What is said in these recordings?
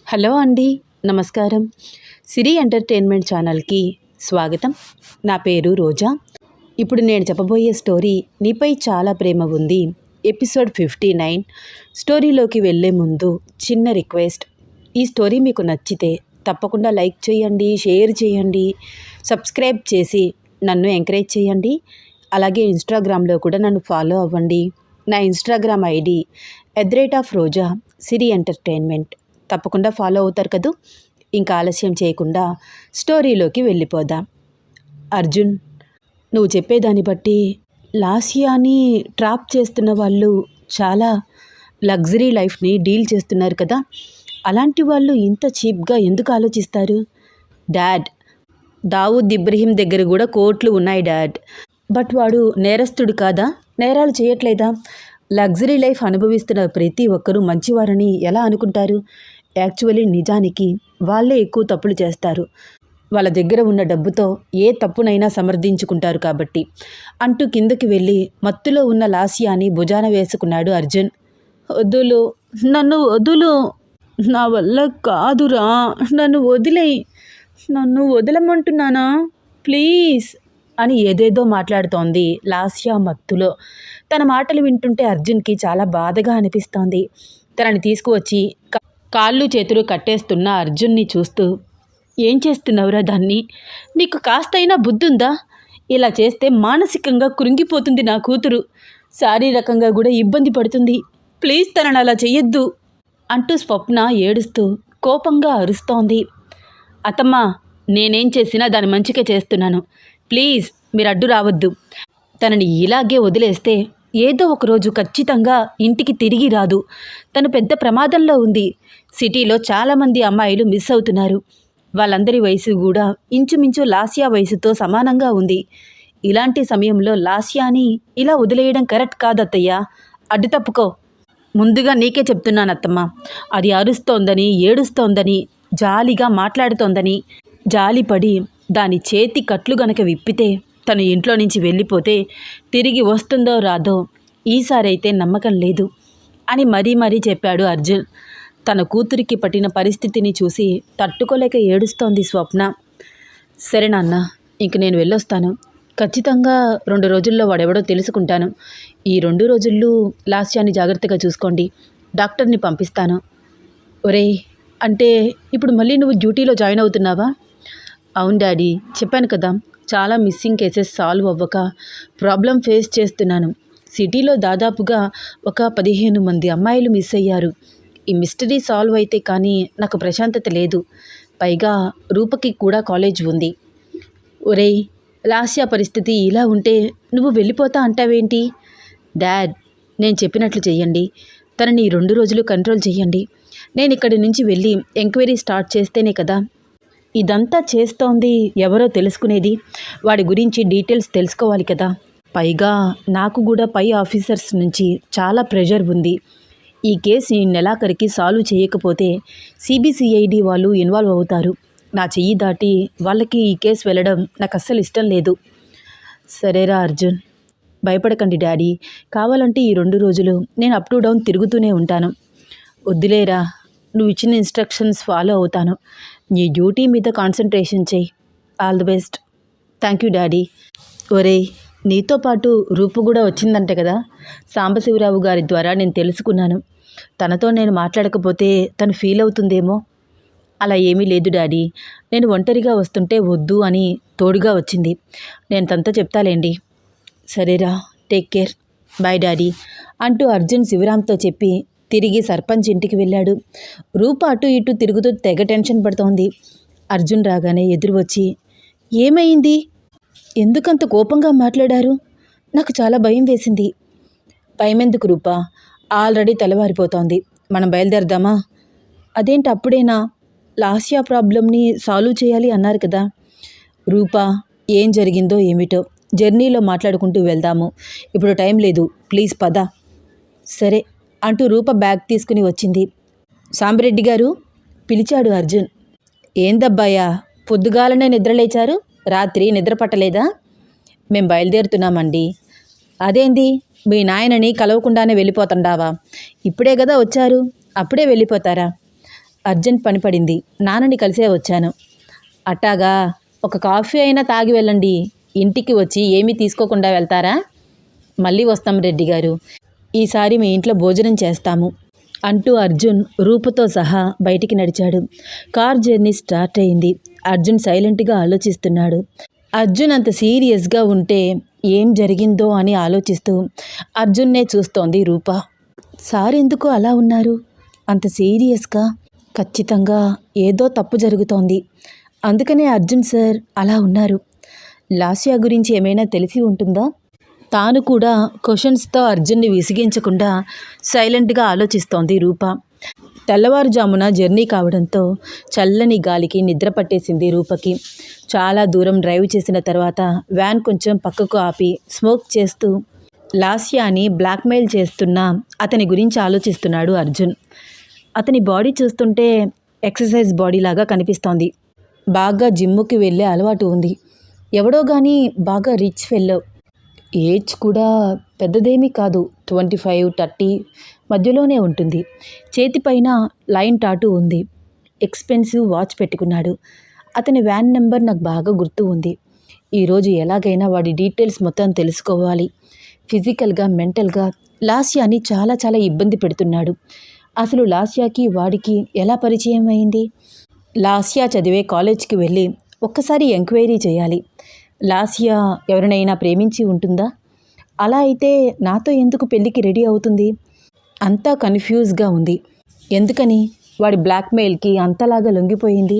Hello అండి, నమస్కారం. సిరి entertainment ఛానల్కి స్వాగతం. నా పేరు రోజా. ఇప్పుడు నేను చెప్పబోయే స్టోరీ నీపై చాలా ప్రేమ ఉంది, ఎపిసోడ్ 59. స్టోరీలోకి వెళ్ళే ముందు చిన్న రిక్వెస్ట్. ఈ స్టోరీ మీకు నచ్చితే తప్పకుండా లైక్ చేయండి, షేర్ చేయండి, సబ్స్క్రైబ్ చేసి నన్ను ఎంకరేజ్ చేయండి. అలాగే ఇన్స్టాగ్రామ్లో కూడా నన్ను ఫాలో అవ్వండి. నా ఇన్స్టాగ్రామ్ ఐడి @రోజా సిరి ఎంటర్టైన్మెంట్. తప్పకుండా ఫాలో అవుతారు కదూ. ఇంకా ఆలస్యం చేయకుండా స్టోరీలోకి వెళ్ళిపోదాం. అర్జున్, నువ్వు చెప్పేదాన్ని బట్టి లాస్యాని ట్రాప్ చేస్తున్న వాళ్ళు చాలా లగ్జరీ లైఫ్ని డీల్ చేస్తున్నారు కదా. అలాంటి వాళ్ళు ఇంత చీప్గా ఎందుకు ఆలోచిస్తారు? డాడ్, దావూద్ ఇబ్రహీం దగ్గర కూడా కోట్లు ఉన్నాయి డాడ్. బట్ వాడు నేరస్తుడు కాదా? నేరాలు చేయట్లేదా? లగ్జరీ లైఫ్ అనుభవిస్తున్న ప్రతి ఒక్కరూ మంచివారని ఎలా అనుకుంటారు? యాక్చువల్లీ నిజానికి వాళ్ళే ఎక్కువ తప్పులు చేస్తారు. వాళ్ళ దగ్గర ఉన్న డబ్బుతో ఏ తప్పునైనా సమర్థించుకుంటారు కాబట్టి అంటూ కిందకి వెళ్ళి మత్తులో ఉన్న లాస్యాని భుజాన వేసుకున్నాడు అర్జున్. వదులు, నన్ను వదులు, నా వల్ల కాదురా, నన్ను వదిలేయి, నన్ను వదలమంటున్నానా ప్లీజ్ అని ఏదేదో మాట్లాడుతోంది లాస్యా మత్తులో. తన మాటలు వింటుంటే అర్జున్కి చాలా బాధగా అనిపిస్తోంది. తనని తీసుకువచ్చి కాళ్ళు చేతులు కట్టేస్తున్న అర్జున్ని చూస్తూ, ఏం చేస్తున్నావురా దాన్ని? నీకు కాస్తైనా బుద్ధుందా? ఇలా చేస్తే మానసికంగా కృంగిపోతుంది నా కూతురు, శారీరకంగా కూడా ఇబ్బంది పడుతుంది. ప్లీజ్ తనని అలా చెయ్యొద్దు అంటూ స్వప్న ఏడుస్తూ కోపంగా అరుస్తోంది. అత్తమ్మా, నేనేం చేసినా దాని మంచిగా చేస్తున్నాను. ప్లీజ్ మీరు అడ్డు రావద్దు. తనని ఇలాగే వదిలేస్తే ఏదో ఒకరోజు ఖచ్చితంగా ఇంటికి తిరిగి రాదు. తను పెద్ద ప్రమాదంలో ఉంది. సిటీలో చాలామంది అమ్మాయిలు మిస్ అవుతున్నారు. వాళ్ళందరి వయసు కూడా ఇంచుమించు లాస్యా వయసుతో సమానంగా ఉంది. ఇలాంటి సమయంలో లాస్యాని ఇలా వదిలేయడం కరెక్ట్ కాదత్తయ్యా. అడ్డు తప్పుకో. ముందుగా నీకే చెప్తున్నాను అత్తమ్మ. అది అరుస్తోందని, ఏడుస్తోందని, జాలిగా మాట్లాడుతోందని. జాలిపడి దాని చేతి కట్లు గనక విప్పితే, తను ఇంట్లో నుంచి వెళ్ళిపోతే తిరిగి వస్తుందో రాదో ఈసారైతే నమ్మకం లేదు అని మరీ చెప్పాడు అర్జున్. తన కూతురికి పట్టిన పరిస్థితిని చూసి తట్టుకోలేక ఏడుస్తోంది స్వప్న. సరే నాన్న, ఇంక నేను వెళ్ళొస్తాను. ఖచ్చితంగా 2 రోజుల్లో వాడెవడో తెలుసుకుంటాను. ఈ 2 రోజుల్లో లాస్యాన్ని జాగ్రత్తగా చూసుకోండి. డాక్టర్ని పంపిస్తాను. ఒరేయ్, అంటే ఇప్పుడు మళ్ళీ నువ్వు డ్యూటీలో జాయిన్ అవుతున్నావా? అవును డాడీ, చెప్పాను కదా, చాలా మిస్సింగ్ కేసెస్ సాల్వ్ అవ్వక ప్రాబ్లం ఫేస్ చేస్తున్నాను. సిటీలో దాదాపుగా ఒక 15 మంది అమ్మాయిలు మిస్ అయ్యారు. ఈ మిస్టరీ సాల్వ్ అయితే కానీ నాకు ప్రశాంతత లేదు. పైగా రూపకి కూడా కాలేజ్ ఉంది. ఒరేయ్, లాస్యా పరిస్థితి ఇలా ఉంటే నువ్వు వెళ్ళిపోతా అంటావేంటి? డాడ్, నేను చెప్పినట్లు చెయ్యండి. తనని 2 రోజులు కంట్రోల్ చెయ్యండి. నేను ఇక్కడి నుంచి వెళ్ళి ఎంక్వైరీ స్టార్ట్ చేస్తేనే కదా ఇదంతా చేస్తోంది ఎవరో తెలుసుకునేది. వాడి గురించి డీటెయిల్స్ తెలుసుకోవాలి కదా. పైగా నాకు కూడా పై ఆఫీసర్స్ నుంచి చాలా ప్రెషర్ ఉంది. ఈ కేసు ఈ నెలాఖరికి సాల్వ్ చేయకపోతే సిబిసిఐడి వాళ్ళు ఇన్వాల్వ్ అవుతారు. నా చెయ్యి దాటి వాళ్ళకి ఈ కేసు వెళ్ళడం నాకు అస్సలు ఇష్టం లేదు. సరేరా అర్జున్, భయపడకండి డాడీ. కావాలంటే ఈ 2 రోజులు నేను అప్ టు డౌన్ తిరుగుతూనే ఉంటాను. వద్దులేరా, నువ్వు ఇచ్చిన ఇన్స్ట్రక్షన్స్ ఫాలో అవుతాను. నీ డ్యూటీ మీద కాన్సన్ట్రేషన్ చేయి. All the best. Thank you daddy. ఒరేయ్, నీతో పాటు రూపు కూడా వచ్చిందంటే కదా. సాంబశివరావు గారి ద్వారా నేను తెలుసుకున్నాను. తనతో నేను మాట్లాడకపోతే తను ఫీల్ అవుతుందేమో. అలా ఏమీ లేదు డాడీ. నేను ఒంటరిగా వస్తుంటే వద్దు అని తోడుగా వచ్చింది. నేను తనతో చెప్తాలేండి. సరేరా, టేక్ కేర్. బాయ్ డాడీ అంటూ అర్జున్ శివరాంతో చెప్పి తిరిగి సర్పంచ్ ఇంటికి వెళ్ళాడు. రూప అటు ఇటు తిరుగుతూ తెగ టెన్షన్ పడుతోంది. అర్జున్ రాగానే ఎదురు వచ్చి, ఏమైంది? ఎందుకంత కోపంగా మాట్లాడారు? నాకు చాలా భయం వేసింది. భయమెందుకు రూప? ఆల్రెడీ తెల్లవారిపోతోంది. మనం బయలుదేరదామా? అదేంటి అప్పుడేనా? లాస్యా ప్రాబ్లమ్ని సాల్వ్ చేయాలి అన్నారు కదా. రూప, ఏం జరిగిందో ఏమిటో జర్నీలో మాట్లాడుకుంటూ వెళ్దాము. ఇప్పుడు టైం లేదు, ప్లీజ్ పద. సరే అంటూ రూప బ్యాగ్ తీసుకుని వచ్చింది. సాంబిరెడ్డి గారు పిలిచాడు అర్జున్. ఏందబ్బాయా, పొద్దుగాలనే నిద్రలేచారు? రాత్రి నిద్ర పట్టలేదా? మేం బయలుదేరుతున్నామండి. అదేంది, మీ నాయనని కలవకుండానే వెళ్ళిపోతుండావా? ఇప్పుడే కదా వచ్చారు, అప్పుడే వెళ్ళిపోతారా? అర్జెంట్ పని పడింది, నాన్నని కలిసే వచ్చాను. అట్టాగా, ఒక కాఫీ అయినా తాగి వెళ్ళండి, ఇంటికి వచ్చి ఏమీ తీసుకోకుండా వెళ్తారా? మళ్ళీ వస్తాం రెడ్డి గారు, ఈసారి మీ ఇంట్లో భోజనం చేస్తాము అంటూ అర్జున్ రూపతో సహా బయటికి నడిచాడు. కార్ జర్నీ స్టార్ట్ అయింది. అర్జున్ సైలెంట్గా ఆలోచిస్తున్నాడు. అర్జున్ అంత సీరియస్గా ఉంటే ఏం జరిగిందో అని ఆలోచిస్తూ అర్జున్నే చూస్తోంది రూప. సార్ ఎందుకు అలా ఉన్నారు అంత సీరియస్గా? ఖచ్చితంగా ఏదో తప్పు జరుగుతోంది, అందుకనే అర్జున్ సార్ అలా ఉన్నారు. లాస్యా గురించి ఏమైనా తెలిసి ఉంటుందా? తాను కూడా క్వశ్చన్స్తో అర్జున్ని విసిగించకుండా సైలెంట్గా ఆలోచిస్తోంది రూప. తెల్లవారుజామున జర్నీ కావడంతో చల్లని గాలికి నిద్ర పట్టేసింది రూపకి. చాలా దూరం డ్రైవ్ చేసిన తర్వాత వ్యాన్ కొంచెం పక్కకు ఆపి స్మోక్ చేస్తూ లాస్యాని బ్లాక్మెయిల్ చేస్తున్న అతని గురించి ఆలోచిస్తున్నాడు అర్జున్. అతని బాడీ చూస్తుంటే ఎక్సర్సైజ్ బాడీ లాగా కనిపిస్తోంది. బాగా జిమ్ముకి వెళ్ళే అలవాటు ఉంది. ఎవడో కానీ బాగా రిచ్ ఫెల్లో. ఏజ్ కూడా పెద్దదేమీ కాదు, 25-30 మధ్యలోనే ఉంటుంది. చేతిపైన లైన్ టాటూ ఉంది. ఎక్స్పెన్సివ్ వాచ్ పెట్టుకున్నాడు. అతని వ్యాన్ నెంబర్ నాకు బాగా గుర్తు ఉంది. ఈరోజు ఎలాగైనా వాడి డీటెయిల్స్ మొత్తం తెలుసుకోవాలి. ఫిజికల్గా మెంటల్గా లాస్యాని చాలా చాలా ఇబ్బంది పెడుతున్నాడు. అసలు లాస్యాకి వాడికి ఎలా పరిచయం అయింది? లాస్యా చదివే కాలేజ్కి వెళ్ళి ఒక్కసారి ఎంక్వైరీ చేయాలి. లాస్యా ఎవరినైనా ప్రేమించి ఉంటుందా? అలా అయితే నాతో ఎందుకు పెళ్ళికి రెడీ అవుతుంది? అంతా కన్ఫ్యూజ్గా ఉంది. ఎందుకని వాడి బ్లాక్మెయిల్కి అంతలాగా లొంగిపోయింది?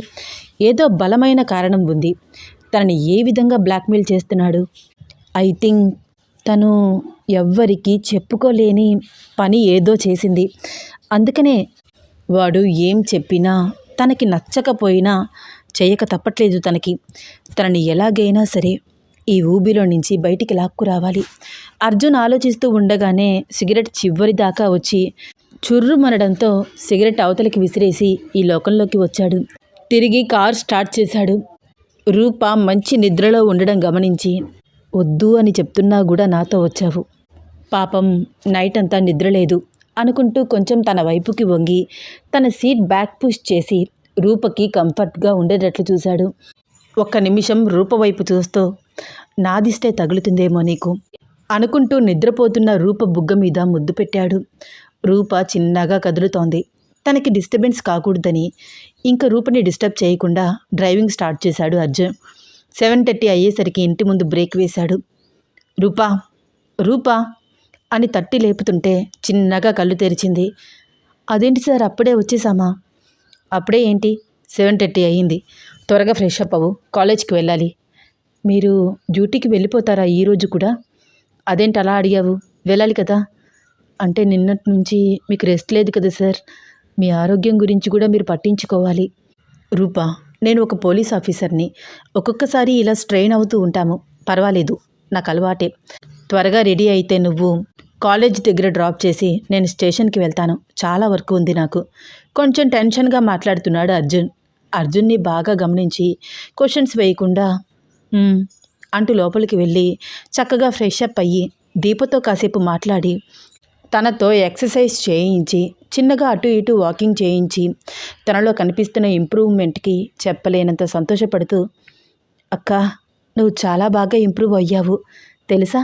ఏదో బలమైన కారణం ఉంది. తనని ఏ విధంగా బ్లాక్మెయిల్ చేస్తున్నాడు? ఐ థింక్ తను ఎవ్వరికీ చెప్పుకోలేని పని ఏదో చేసింది. అందుకనే వాడు ఏం చెప్పినా తనకి నచ్చకపోయినా చేయక తప్పట్లేదు తనకి. తనని ఎలాగైనా సరే ఈ ఊబిలో నుంచి బయటికి లాక్కు రావాలి. అర్జున్ ఆలోచిస్తూ ఉండగానే సిగరెట్ చివరి దాకా వచ్చి చుర్రుమనడంతో సిగరెట్ అవతలికి విసిరేసి ఈ లోకంలోకి వచ్చాడు. తిరిగి కార్ స్టార్ట్ చేశాడు. రూప మంచి నిద్రలో ఉండడం గమనించి, వద్దు అని చెప్తున్నా కూడా నాతో వచ్చావు, పాపం నైట్ అంతా నిద్రలేదు అనుకుంటూ కొంచెం తన వైపుకి వంగి తన సీట్ బ్యాక్ పుష్ చేసి రూపకి కంఫర్ట్గా ఉండేటట్లు చూశాడు. ఒక్క నిమిషం రూప వైపు చూస్తూ, నాదిస్తే తగులుతుందేమో నీకు అనుకుంటూ నిద్రపోతున్న రూప బుగ్గ మీద ముద్దు పెట్టాడు. రూప చిన్నగా కదులుతోంది. తనకి డిస్టర్బెన్స్ కాకూడదని ఇంకా రూపని డిస్టర్బ్ చేయకుండా డ్రైవింగ్ స్టార్ట్ చేశాడు అర్జున్. 7:30 అయ్యేసరికి ఇంటి ముందు బ్రేక్ వేశాడు. రూపా రూపా అని తట్టి లేపుతుంటే చిన్నగా కళ్ళు తెరిచింది. అదేంటి సార్ అప్పుడే వచ్చేసామా? అప్పుడే ఏంటి, 7:30 అయ్యింది. త్వరగా ఫ్రెష్ అప్ అవ్వు, కాలేజ్కి వెళ్ళాలి. మీరు డ్యూటీకి వెళ్ళిపోతారా ఈరోజు కూడా? అదేంటి అలా అడిగావు? వెళ్ళాలి కదా. అంటే నిన్నటి నుంచి మీకు రెస్ట్ లేదు కదా సార్, మీ ఆరోగ్యం గురించి కూడా మీరు పట్టించుకోవాలి. రూపా, నేను ఒక పోలీస్ ఆఫీసర్ని, ఒక్కొక్కసారి ఇలా స్ట్రెయిన్ అవుతూ ఉంటాము. పర్వాలేదు, నాకు అలవాటే. త్వరగా రెడీ అయితే నువ్వు కాలేజ్ దగ్గర డ్రాప్ చేసి నేను స్టేషన్కి వెళ్తాను. చాలా వర్క్ ఉంది నాకు. కొంచెం టెన్షన్గా మాట్లాడుతున్నాడు అర్జున్. అర్జున్ని బాగా గమనించి క్వశ్చన్స్ వేయకుండా అంటూ లోపలికి వెళ్ళి చక్కగా ఫ్రెష్ అప్ అయ్యి దీపతో కాసేపు మాట్లాడి తనతో ఎక్సర్సైజ్ చేయించి చిన్నగా అటు ఇటు వాకింగ్ చేయించి తనలో కనిపిస్తున్న ఇంప్రూవ్మెంట్కి చెప్పలేనంత సంతోషపడుతూ, అక్క నువ్వు చాలా బాగా ఇంప్రూవ్ అయ్యావు తెలుసా.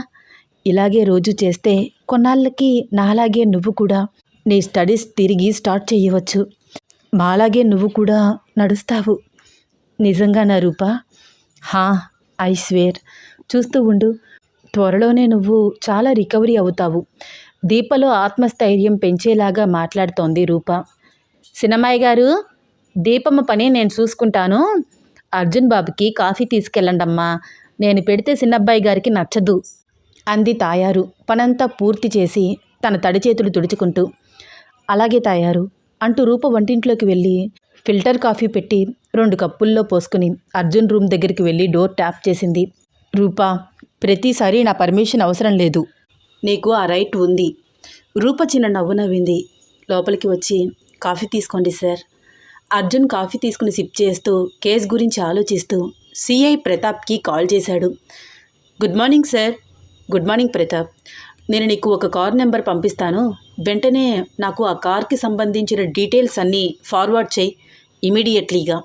ఇలాగే రోజు చేస్తే కొన్నాళ్ళకి నాలాగే నువ్వు కూడా నీ స్టడీస్ తిరిగి స్టార్ట్ చేయవచ్చు. మాలాగే నువ్వు కూడా నడుస్తావు. నిజంగా నా రూపా? హా, ఐ స్వేర్. చూస్తూ ఉండు, త్వరలోనే నువ్వు చాలా రికవరీ అవుతావు. దీపలో ఆత్మస్థైర్యం పెంచేలాగా మాట్లాడుతోంది రూప. సినమ్మాయి గారు, దీపమ్మ పని నేను చూసుకుంటాను. అర్జున్ బాబుకి కాఫీ తీసుకెళ్ళండమ్మా, నేను పెడితే చిన్నబ్బాయి గారికి నచ్చదు అంది తాయారు పనంతా పూర్తి చేసి తన తడి చేతులు తుడుచుకుంటూ. అలాగే తాయారు అంటూ రూప వంటింట్లోకి వెళ్ళి ఫిల్టర్ కాఫీ పెట్టి 2 కప్పుల్లో పోసుకుని అర్జున్ రూమ్ దగ్గరికి వెళ్ళి డోర్ ట్యాప్ చేసింది. రూపా, ప్రతిసారి నా పర్మిషన్ అవసరం లేదు, నీకు ఆ రైట్ ఉంది. రూప చిన్న నవ్వు నవ్వింది. లోపలికి వచ్చి కాఫీ తీసుకోండి సార్. అర్జున్ కాఫీ తీసుకుని సిప్ చేస్తూ కేస్ గురించి ఆలోచిస్తూ సిఐ ప్రతాప్కి కాల్ చేశాడు. Good morning sir. Good morning Pratap. నేను నీకు ఒక కార్ నెంబర్ పంపిస్తాను, వెంటనే నాకు ఆ కార్కి సంబంధించిన డీటెయిల్స్ అన్నీ ఫార్వర్డ్ చేయి ఇమీడియట్లీగా.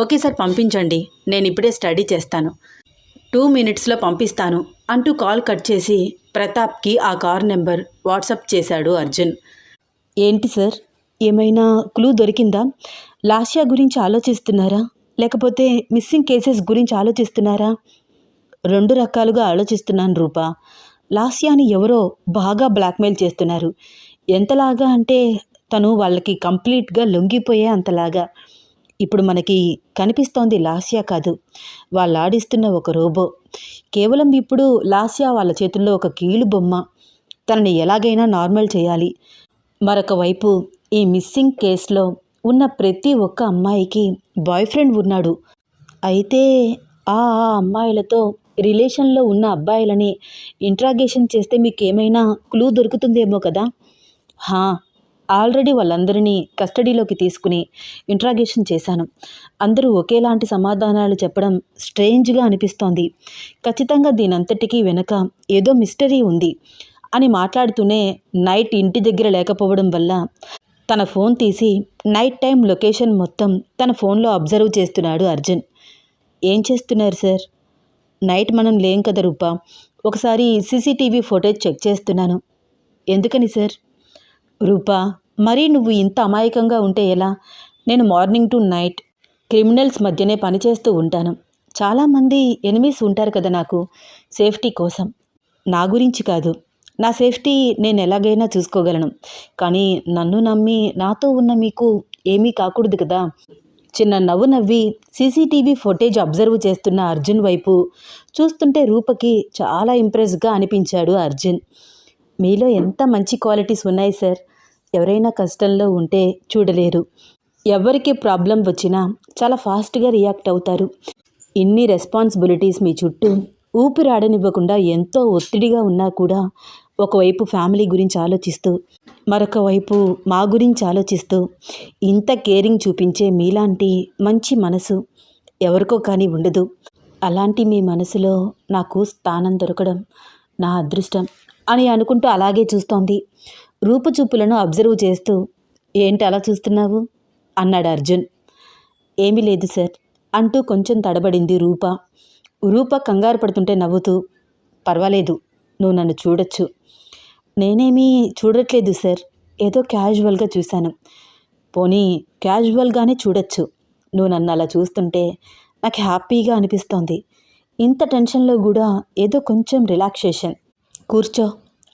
ఓకే సార్, పంపించండి, నేను ఇప్పుడే స్టడీ చేస్తాను, 2 మినిట్స్లో పంపిస్తాను అంటూ కాల్ కట్ చేసి ప్రతాప్కి ఆ కార్ నెంబర్ వాట్సాప్ చేశాడు అర్జున్. ఏంటి సార్, ఏమైనా క్లూ దొరికిందా? లాస్యా గురించి ఆలోచిస్తున్నారా, లేకపోతే మిస్సింగ్ కేసెస్ గురించి ఆలోచిస్తున్నారా? 2 రకాలుగా ఆలోచిస్తున్నాను రూపా. లాస్యాని ఎవరో బాగా బ్లాక్మెయిల్ చేస్తున్నారు. ఎంతలాగా అంటే తను వాళ్ళకి కంప్లీట్గా లొంగిపోయే అంతలాగా. ఇప్పుడు మనకి కనిపిస్తోంది లాస్యా కాదు, వాళ్ళు ఆడిస్తున్న ఒక రోబో. కేవలం ఇప్పుడు లాస్యా వాళ్ళ చేతుల్లో ఒక కీలు బొమ్మ. తనని ఎలాగైనా నార్మల్ చేయాలి. మరొక వైపు ఈ మిస్సింగ్ కేసులో ఉన్న ప్రతి ఒక్క అమ్మాయికి బాయ్ ఫ్రెండ్ ఉన్నాడు. అయితే ఆ అమ్మాయిలతో రిలేషన్లో ఉన్న అబ్బాయిలని ఇంట్రాగేషన్ చేస్తే మీకేమైనా క్లూ దొరుకుతుందేమో కదా. ఆల్రెడీ వాళ్ళందరినీ కస్టడీలోకి తీసుకుని ఇంట్రాగేషన్ చేశాను. అందరూ ఒకేలాంటి సమాధానాలు చెప్పడం స్ట్రేంజ్గా అనిపిస్తోంది. ఖచ్చితంగా దీనంతటికీ వెనక ఏదో మిస్టరీ ఉంది అని మాట్లాడుతూనే నైట్ ఇంటి దగ్గర లేకపోవడం వల్ల తన ఫోన్ తీసి నైట్ టైం లొకేషన్ మొత్తం తన ఫోన్లో అబ్జర్వ్ చేస్తున్నాడు అర్జున్. ఏం చేస్తున్నారు సార్? నైట్ మనం లేం కదా రూపా, ఒకసారి సీసీటీవీ ఫుటేజ్ చెక్ చేస్తున్నాను. ఎందుకని సార్? రూపా, మరీ నువ్వు ఇంత అమాయకంగా ఉంటే ఎలా? నేను మార్నింగ్ టు నైట్ క్రిమినల్స్ మధ్యనే పనిచేస్తూ ఉంటాను. చాలామంది ఎనిమీస్ ఉంటారు కదా నాకు, సేఫ్టీ కోసం. నా గురించి కాదు, నా సేఫ్టీ నేను ఎలాగైనా చూసుకోగలను. కానీ నన్ను నమ్మి నాతో ఉన్న మీకు ఏమీ కాకూడదు కదా. చిన్న నవ్వు నవ్వి సీసీటీవీ ఫుటేజ్ అబ్జర్వ్ చేస్తున్న అర్జున్ వైపు చూస్తుంటే రూపకి చాలా ఇంప్రెస్గా అనిపించాడు అర్జున్. మీలో ఎంత మంచి క్వాలిటీస్ ఉన్నాయి సార్. ఎవరైనా కష్టంలో ఉంటే చూడలేరు. ఎవరికి ప్రాబ్లం వచ్చినా చాలా ఫాస్ట్గా రియాక్ట్ అవుతారు. ఇన్ని రెస్పాన్సిబిలిటీస్ మీ చుట్టూ ఊపిరాడనివ్వకుండా ఎంతో ఒత్తిడిగా ఉన్నా కూడా ఒకవైపు ఫ్యామిలీ గురించి ఆలోచిస్తూ మరొక వైపు మా గురించి ఆలోచిస్తూ ఇంత కేరింగ్ చూపించే మీలాంటి మంచి మనసు ఎవరికో కానీ ఉండదు. అలాంటి మీ మనసులో నాకు స్థానం దొరకడం నా అదృష్టం అని అనుకుంటూ అలాగే చూస్తోంది. రూపుచూపులను అబ్జర్వ్ చేస్తూ ఏంటి అలా చూస్తున్నావు అన్నాడు అర్జున్. ఏమీ లేదు సార్ అంటూ కొంచెం తడబడింది రూప. రూప కంగారు పడుతుంటే నవ్వుతూ, పర్వాలేదు, నువ్వు నన్ను చూడొచ్చు. నేనేమీ చూడట్లేదు సార్, ఏదో క్యాజువల్గా చూశాను. పోనీ క్యాజువల్గానే చూడొచ్చు. నువ్వు నన్ను అలా చూస్తుంటే నాకు హ్యాపీగా అనిపిస్తోంది. ఇంత టెన్షన్లో కూడా ఏదో కొంచెం రిలాక్సేషన్. కూర్చో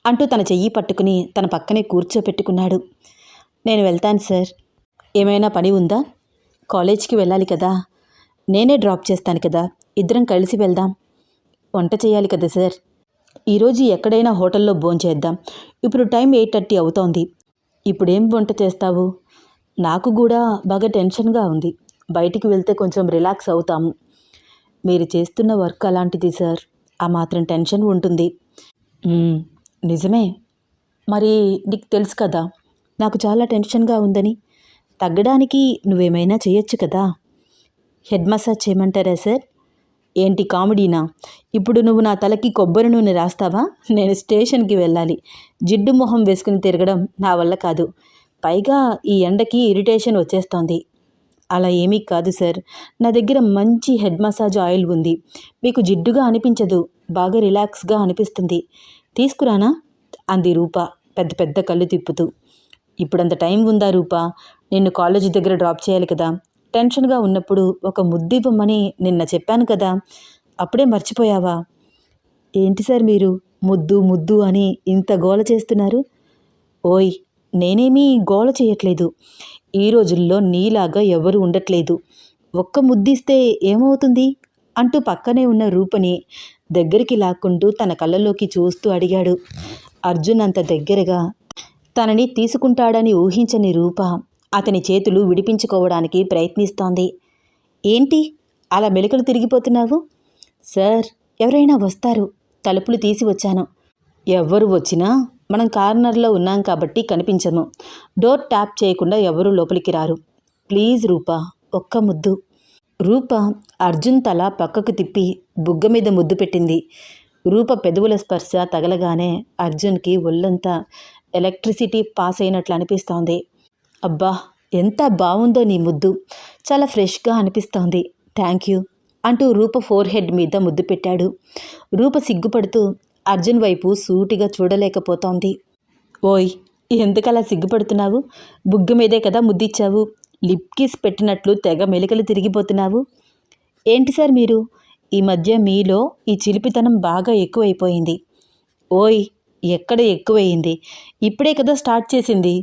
అంటూ తన చెయ్యి పట్టుకుని తన పక్కనే కూర్చోపెట్టుకున్నాడు. నేను వెళ్తాను సార్. ఏమైనా పని ఉందా? కాలేజ్కి వెళ్ళాలి కదా. నేనే డ్రాప్ చేస్తాను కదా, ఇద్దరం కలిసి వెళ్దాం. వంట చేయాలి కదా సార్. ఈరోజు ఎక్కడైనా హోటల్లో భోంచేద్దాం. ఇప్పుడు టైం 8:30 అవుతోంది. ఇప్పుడేం వంట చేస్తావు? నాకు కూడా బాగా టెన్షన్గా ఉంది. బయటికి వెళ్తే కొంచెం రిలాక్స్ అవుతాము. మీరు చేస్తున్న వర్క్ అలాంటిది సార్, ఆ మాత్రం టెన్షన్ ఉంటుంది. నిజమే. మరి నీకు తెలుసు కదా నాకు చాలా టెన్షన్గా ఉందని. తగ్గడానికి నువ్వేమైనా చేయొచ్చు కదా. హెడ్ మసాజ్ చేయమంటారా సార్? ఏంటి కామెడీనా? ఇప్పుడు నువ్వు నా తలకి కొబ్బరి నూనె రాస్తావా? నేను స్టేషన్కి వెళ్ళాలి. జిడ్డు మొహం వేసుకుని తిరగడం నా వల్ల కాదు. పైగా ఈ ఎండకి ఇరిటేషన్ వచ్చేస్తోంది. అలా ఏమీ కాదు సార్, నా దగ్గర మంచి హెడ్ మసాజ్ ఆయిల్ ఉంది. మీకు జిడ్డుగా అనిపించదు, బాగా రిలాక్స్గా అనిపిస్తుంది. తీసుకురానా అంది రూప పెద్ద పెద్ద కళ్ళు తిప్పుతూ. ఇప్పుడంత టైం ఉందా రూప? నిన్ను కాలేజీ దగ్గర డ్రాప్ చేయాలి కదా. టెన్షన్గా ఉన్నప్పుడు ఒక ముద్దు ఇవ్వమని నిన్న చెప్పాను కదా, అప్పుడే మర్చిపోయావా? ఏంటి సార్ మీరు ముద్దు ముద్దు అని ఇంత గోల చేస్తున్నారు? ఓయ్, నేనేమీ గోల చేయట్లేదు. ఈ రోజుల్లో నీలాగా ఎవరు ఉండట్లేదు. ఒక్క ముద్దిస్తే ఏమవుతుంది అంటూ పక్కనే ఉన్న రూపని దగ్గరికి లాక్కుంటూ తన కళ్ళలోకి చూస్తూ అడిగాడు. అర్జున్ అంత దగ్గరగా తనని తీసుకుంటాడని ఊహించని రూప అతని చేతులు విడిపించుకోవడానికి ప్రయత్నిస్తోంది. ఏంటి అలా మెలికలు తిరిగిపోతున్నావు? సార్, ఎవరైనా వస్తారు, తలుపులు తీసి వచ్చాను. ఎవ్వరు వచ్చినా మనం కార్నర్లో ఉన్నాం కాబట్టి కనిపించము. డోర్ ట్యాప్ చేయకుండా ఎవరూ లోపలికి రారు. ప్లీజ్ రూప, ఒక్క ముద్దు. రూప అర్జున్ తల పక్కకు తిప్పి బుగ్గ మీద ముద్దు పెట్టింది. రూప పెదవుల స్పర్శ తగలగానే అర్జున్కి ఒళ్ళంతా ఎలక్ట్రిసిటీ పాస్ అయినట్లు అనిపిస్తోంది. అబ్బా, ఎంత బాగుందో నీ ముద్దు, చాలా ఫ్రెష్గా అనిపిస్తోంది, థ్యాంక్ యూ అంటూ రూప ఫోర్ హెడ్ మీద ముద్దు పెట్టాడు. రూప సిగ్గుపడుతూ అర్జున్ వైపు సూటిగా చూడలేకపోతోంది. ఓయ్, ఎందుకలా సిగ్గుపడుతున్నావు? బుగ్గ మీదే కదా ముద్దిచ్చావు, లిప్ కిస్ పెట్టినట్లు తెగ మెలికలు తిరిగిపోతున్నావు. ఏంటి సార్ మీరు, ఈ మధ్య మీలో ఈ చిలిపితనం బాగా ఎక్కువైపోయింది. ఓయ్, ఎక్కడ ఎక్కువయింది, ఇప్పుడే కదా స్టార్ట్ చేసింది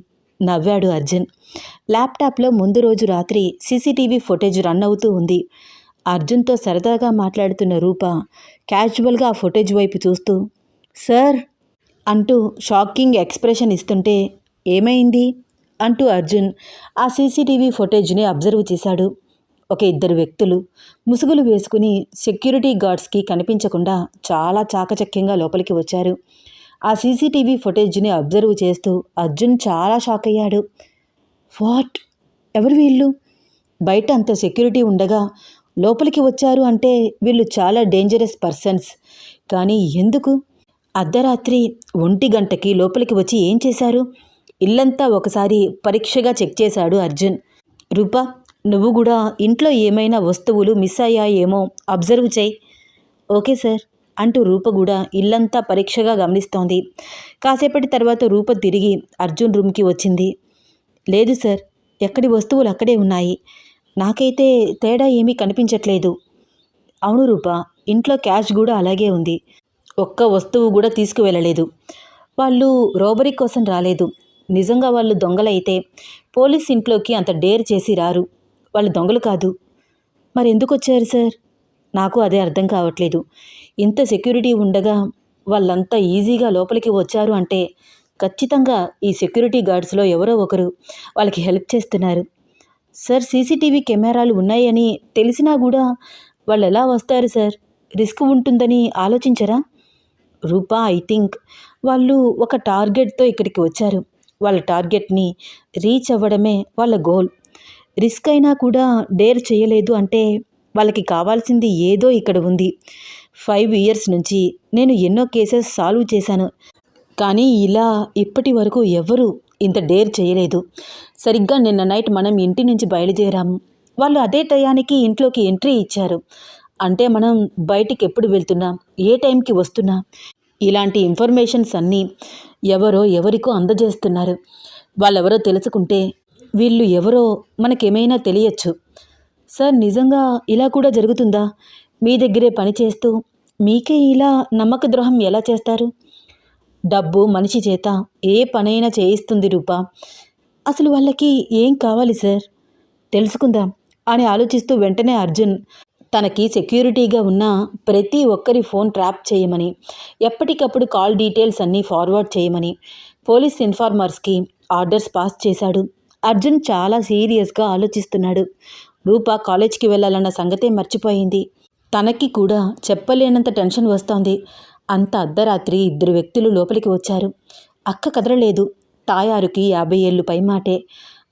నవ్వాడు అర్జున్. ల్యాప్టాప్లో ముందు రోజు రాత్రి సీసీటీవీ ఫుటేజ్ రన్ అవుతూ ఉంది. అర్జున్తో సరదాగా మాట్లాడుతున్న రూప క్యాజువల్గా ఆ ఫుటేజ్ వైపు చూస్తూ సార్ అంటూ షాకింగ్ ఎక్స్ప్రెషన్ ఇస్తుంటే ఏమైంది అంటూ అర్జున్ ఆ సీసీటీవీ ఫుటేజ్ని అబ్జర్వ్ చేశాడు. ఒక ఇద్దరు వ్యక్తులు ముసుగులు వేసుకుని సెక్యూరిటీ గార్డ్స్కి కనిపించకుండా చాలా చాకచక్యంగా లోపలికి వచ్చారు. ఆ సీసీటీవీ ఫుటేజ్ని అబ్జర్వ్ చేస్తూ అర్జున్ చాలా షాక్ అయ్యాడు. వాట్, ఎవరు వీళ్ళు? బయట అంత సెక్యూరిటీ ఉండగా లోపలికి వచ్చారు అంటే వీళ్ళు చాలా డేంజరస్ పర్సన్స్. కానీ ఎందుకు అర్ధరాత్రి 1 గంటకి లోపలికి వచ్చి ఏం చేశారు? ఇల్లంతా ఒకసారి పరీక్షగా చెక్ చేశాడు అర్జున్. రూపా, నువ్వు కూడా ఇంట్లో ఏమైనా వస్తువులు మిస్ అయ్యాయేమో అబ్జర్వ్ చేయి. ఓకే సార్ అంటూ రూప కూడా ఇల్లంతా పరీక్షగా గమనిస్తోంది. కాసేపటి తర్వాత రూప తిరిగి అర్జున్ రూమ్కి వచ్చింది. లేదు సార్, ఎక్కడి వస్తువులు అక్కడే ఉన్నాయి, నాకైతే తేడా ఏమీ కనిపించట్లేదు. అవును రూప, ఇంట్లో క్యాష్ కూడా అలాగే ఉంది, ఒక్క వస్తువు కూడా తీసుకువెళ్ళలేదు. వాళ్ళు రోబరీ కోసం రాలేదు. నిజంగా వాళ్ళు దొంగలైతే పోలీస్ ఇంట్లోకి అంత డేర్ చేసి రారు. వాళ్ళు దొంగలు కాదు. మరెందుకు వచ్చారు సార్? నాకు అదే అర్థం కావట్లేదు. ఇంత సెక్యూరిటీ ఉండగా వాళ్ళంతా ఈజీగా లోపలికి వచ్చారు అంటే ఖచ్చితంగా ఈ సెక్యూరిటీ గార్డ్స్లో ఎవరో ఒకరు వాళ్ళకి హెల్ప్ చేస్తున్నారు. సార్, సీసీటీవీ కెమెరాలు ఉన్నాయని తెలిసినా కూడా వాళ్ళు ఎలా వస్తారు సార్? రిస్క్ ఉంటుందని ఆలోచించరా? రూపా, ఐ థింక్ వాళ్ళు ఒక టార్గెట్తో ఇక్కడికి వచ్చారు. వాళ్ళ టార్గెట్ని రీచ్ అవ్వడమే వాళ్ళ గోల్. రిస్క్ అయినా కూడా డేర్ చేయలేదు అంటే వాళ్ళకి కావాల్సింది ఏదో ఇక్కడ ఉంది. 5 ఇయర్స్ నుంచి నేను ఎన్నో కేసెస్ సాల్వ్ చేశాను, కానీ ఇలా ఇప్పటి వరకు ఎవరూ ఇంత డేర్ చేయలేదు. సరిగ్గా నిన్న నైట్ మనం ఇంటి నుంచి బయలుదేరాము. వాళ్ళు అదే టయానికి ఇంట్లోకి ఎంట్రీ ఇచ్చారు. అంటే మనం బయటికి ఎప్పుడు వెళ్తున్నాం, ఏ టైంకి వస్తున్నాం, ఇలాంటి ఇన్ఫర్మేషన్స్ అన్నీ ఎవరో ఎవరికో అందజేస్తున్నారు. వాళ్ళెవరో తెలుసుకుంటే వీళ్ళు ఎవరో మనకేమైనా తెలియచ్చు. సార్, నిజంగా ఇలా కూడా జరుగుతుందా? మీ దగ్గరే పనిచేస్తూ మీకే ఇలా నమ్మక ద్రోహం ఎలా చేస్తారు? డబ్బు మనిషి చేత ఏ పనైనా చేయిస్తుంది రూపా. అసలు వాళ్ళకి ఏం కావాలి సార్? తెలుసుకుందాం అని ఆలోచిస్తూ వెంటనే అర్జున్ తనకి సెక్యూరిటీగా ఉన్న ప్రతి ఒక్కరి ఫోన్ ట్రాప్ చేయమని, ఎప్పటికప్పుడు కాల్ డీటెయిల్స్ అన్నీ ఫార్వర్డ్ చేయమని పోలీస్ ఇన్ఫార్మర్స్కి ఆర్డర్స్ పాస్ చేశాడు. అర్జున్ చాలా సీరియస్గా ఆలోచిస్తున్నాడు. రూప కాలేజ్కి వెళ్ళాలన్న సంగతే మర్చిపోయింది. తనకి కూడా చెప్పలేనంత టెన్షన్ వస్తోంది. అంత అర్ధరాత్రి 2 వ్యక్తులు లోపలికి వచ్చారు. అక్క కదలలేదు. తాయారుకి 50 ఏళ్ళు పైమాటే.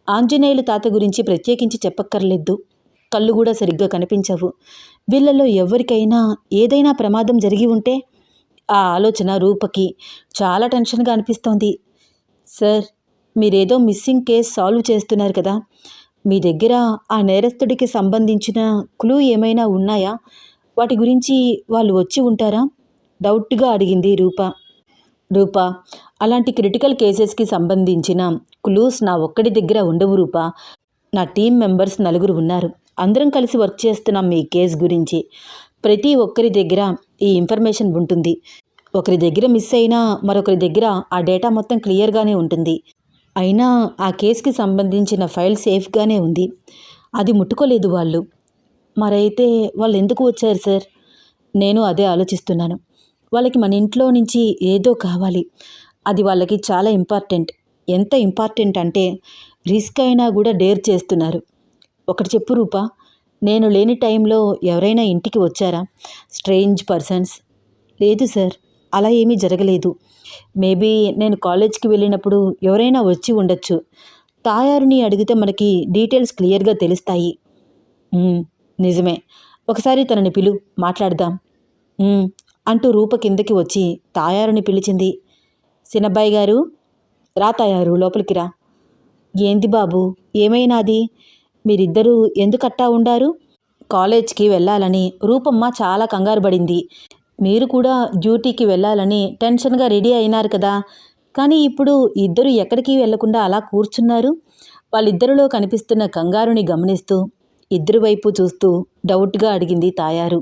ఆంజనేయులు తాత గురించి ప్రత్యేకించి చెప్పక్కర్లేదు. కళ్ళు కూడా సరిగ్గా కనిపించవు. వీళ్ళలో ఎవరికైనా ఏదైనా ప్రమాదం జరిగి ఉంటే? ఆ ఆలోచన రూపకి చాలా టెన్షన్గా అనిపిస్తోంది. సార్, మీరేదో మిస్సింగ్ కేస్ సాల్వ్ చేస్తున్నారు కదా, మీ దగ్గర ఆ నేరస్తుడికి సంబంధించిన క్లూ ఏమైనా ఉన్నాయా? వాటి గురించి వాళ్ళు వచ్చి ఉంటారా? డౌట్గా అడిగింది రూప. రూప, అలాంటి క్రిటికల్ కేసెస్కి సంబంధించిన క్లూస్ నా ఒక్కడి దగ్గర ఉండవు రూప. నా టీం మెంబర్స్ 4 ఉన్నారు. అందరం కలిసి వర్క్ చేస్తున్నాం మీ కేసు గురించి. ప్రతి ఒక్కరి దగ్గర ఈ ఇన్ఫర్మేషన్ ఉంటుంది. ఒకరి దగ్గర మిస్ అయినా మరొకరి దగ్గర ఆ డేటా మొత్తం క్లియర్గానే ఉంటుంది. అయినా ఆ కేసుకి సంబంధించిన ఫైల్ సేఫ్గానే ఉంది. అది ముట్టుకోలేదు వాళ్ళు. మరైతే వాళ్ళు ఎందుకు వచ్చారు సార్? నేను అదే ఆలోచిస్తున్నాను. వాళ్ళకి మన ఇంట్లో నుంచి ఏదో కావాలి. అది వాళ్ళకి చాలా ఇంపార్టెంట్. ఎంత ఇంపార్టెంట్ అంటే రిస్క్ అయినా కూడా డేర్ చేస్తున్నారు. ఒకటి చెప్పు రూపా, నేను లేని టైంలో ఎవరైనా ఇంటికి వచ్చారా? Strange persons? లేదు సార్, అలా ఏమీ జరగలేదు. మేబీ నేను కాలేజ్కి వెళ్ళినప్పుడు ఎవరైనా వచ్చి ఉండొచ్చు. తాయారుని అడిగితే మనకి డీటెయిల్స్ క్లియర్గా తెలుస్తాయి. నిజమే, ఒకసారి తనని పిలు, మాట్లాడదాం. అంటూ రూప కిందకి వచ్చి తాయారుని పిలిచింది. సినబ్బాయి గారు, రా తాయారు, లోపలికి రా. ఏంది బాబు, ఏమైనాది? మీరిద్దరూ ఎందుకట్టా ఉండారు? కాలేజ్కి వెళ్ళాలని రూపమ్మ చాలా కంగారు పడింది. మీరు కూడా డ్యూటీకి వెళ్ళాలని టెన్షన్గా రెడీ అయినారు కదా, కానీ ఇప్పుడు ఇద్దరు ఎక్కడికి వెళ్లకుండా అలా కూర్చున్నారు. వాళ్ళిద్దరిలో కనిపిస్తున్న కంగారుని గమనిస్తూ ఇద్దరి వైపు చూస్తూ డౌట్గా అడిగింది తాయారు.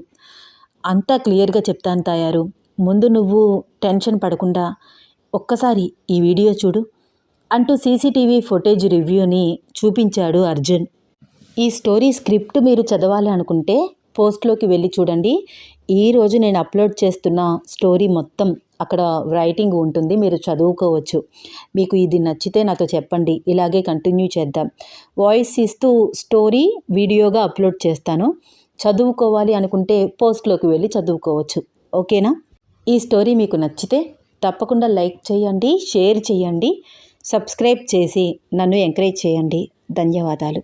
అంతా క్లియర్గా చెప్తాను తాయారు, ముందు నువ్వు టెన్షన్ పడకుండా ఒక్కసారి ఈ వీడియో చూడు అంటూ సీసీటీవీ ఫుటేజ్ రివ్యూని చూపించాడు అర్జున్. ఈ స్టోరీ స్క్రిప్ట్ మీరు చదవాలి అనుకుంటే పోస్ట్లోకి వెళ్ళి చూడండి. ఈరోజు నేను అప్లోడ్ చేస్తున్న స్టోరీ మొత్తం అక్కడ రైటింగ్ ఉంటుంది, మీరు చదువుకోవచ్చు. మీకు ఇది నచ్చితే నాతో చెప్పండి, ఇలాగే కంటిన్యూ చేద్దాం. వాయిస్ ఇస్తూ స్టోరీ వీడియోగా అప్లోడ్ చేస్తాను. చదువుకోవాలి అనుకుంటే పోస్ట్లోకి వెళ్ళి చదువుకోవచ్చు. ఓకేనా? ఈ స్టోరీ మీకు నచ్చితే తప్పకుండా లైక్ చేయండి, షేర్ చేయండి, సబ్స్క్రైబ్ చేసి నన్ను ఎంకరేజ్ చేయండి. ధన్యవాదాలు.